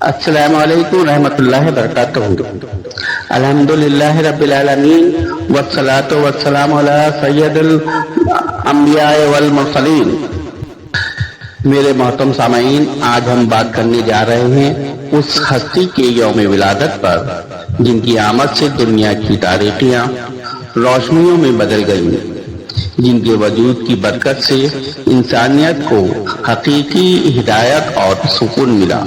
السلام علیکم رحمۃ اللہ وبرکاتہ۔ الحمدللہ رب العالمین والصلاة والسلام علی سید الانبیاء والمرسلین۔ میرے محترم سامعین، آج ہم بات کرنے جا رہے ہیں اس ہستی کے یوم ولادت پر جن کی آمد سے دنیا کی تاریخیاں روشنیوں میں بدل گئیں، جن کے وجود کی برکت سے انسانیت کو حقیقی ہدایت اور سکون ملا۔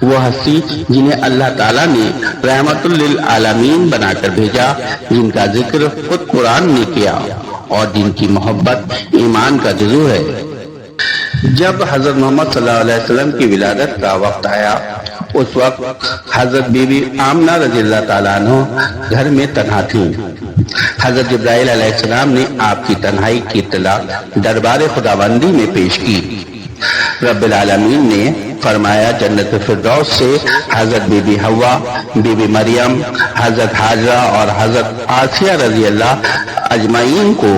وہ ہستی جنہیں اللہ تعالیٰ نے رحمت للعالمین بنا کر بھیجا، جن کا ذکر خود قرآن نے کیا اور جن کی محبت ایمان کا جزو ہے۔ جب حضرت محمد صلی اللہ علیہ وسلم کی ولادت کا وقت آیا، اس وقت حضرت بی بی آمنہ رضی اللہ تعالیٰ عنہ گھر میں تنہا تھیں۔ حضرت جبرائیل علیہ السلام نے آپ کی تنہائی کی اطلاع دربار خداوندی میں پیش کی۔ رب العالمین نے فرمایا جنت فردوس سے حضرت بی بی حوا، بی بی مریم، حضرت حاجرہ اور حضرت آسیہ رضی اللہ اجمعین کو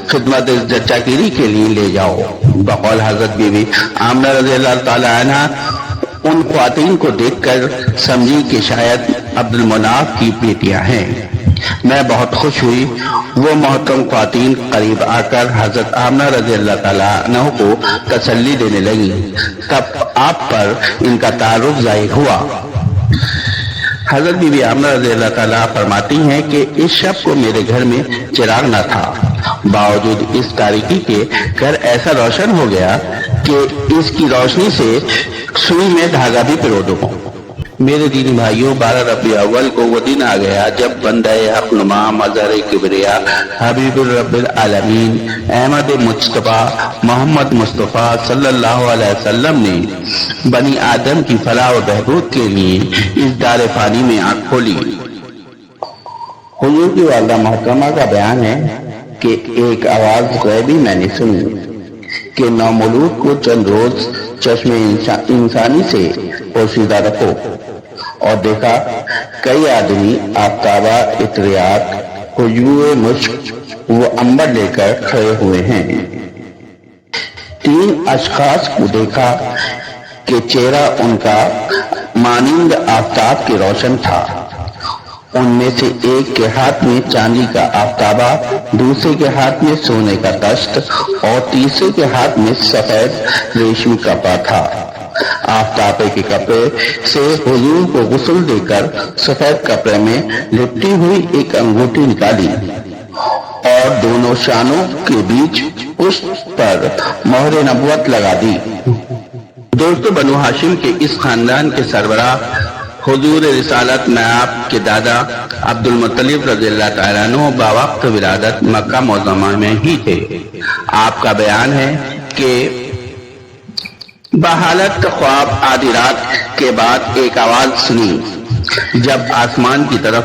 خدمت چاکری کے لیے لے جاؤ۔ بقول حضرت بی بی آمنہ رضی اللہ تعالی عنہ ان خواتین کو دیکھ کر سمجھی کہ شاید عبد المناف کی بیٹیاں ہیں۔ میں بہت خوش ہوئی۔ وہ محترم خواتین قریب آ کر حضرت آمنہ رضی اللہ تعالیٰ عنہ کو تسلی دینے لگی۔ تب آپ پر ان کا تعارف ظاہر ہوا۔ حضرت بی بی آمنہ رضی اللہ تعالیٰ فرماتی ہیں کہ اس شب کو میرے گھر میں چراغ نہ تھا، باوجود اس تاریکی کے گھر ایسا روشن ہو گیا کہ اس کی روشنی سے سوئی میں دھاگا بھی پرو دوں۔ میرے دینی بھائیوں، 12 ربیع اول کو وہ دن آ گیا جب بندہ حق نما مظہر کبریا حبیب الرب العالمین احمد مجتبیٰ محمد مصطفیٰ صلی اللہ علیہ وسلم نے بنی آدم کی فلاح و بہبود کے لیے اس دار فانی میں آنکھ کھولی۔ حضور کی والدہ محترمہ کا بیان ہے کہ ایک آواز غیبی میں نے سنی کہ نومولود کو چند روز چشم انسانی سے پوشیدہ رکھو، اور دیکھا کئی آدمی آفتابہ عطریات، خوشبوئے مشک و عنبر لے کر کھڑے ہوئے ہیں۔ 3 اشخاص کو دیکھا کہ چہرہ ان کا مانند آفتاب کے روشن تھا۔ ان میں سے ایک کے ہاتھ میں چاندی کا آفتابہ، دوسرے کے ہاتھ میں سونے کا دشت اور تیسرے کے ہاتھ میں سفید ریشمی کپڑا تھا۔ آفتابے کے کپڑے سے حضور کو غسل دے کر سفید کپڑے میں لپٹی ہوئی ایک انگوٹھی نکالی اور دونوں شانوں کے بیچ پشت پر مہر نبوت لگا دی۔ دوستو، بنو ہاشم کے اس خاندان کے سربراہ حضور رسالت میں آپ کے دادا عبد المطلب رضی اللہ تعالیٰ عنہ باوقت ولادت مکہ معظمہ میں ہی تھے۔ آپ کا بیان ہے کہ بحالت خواب آدھی رات کے بعد ایک آواز سنی۔ جب آسمان کی طرف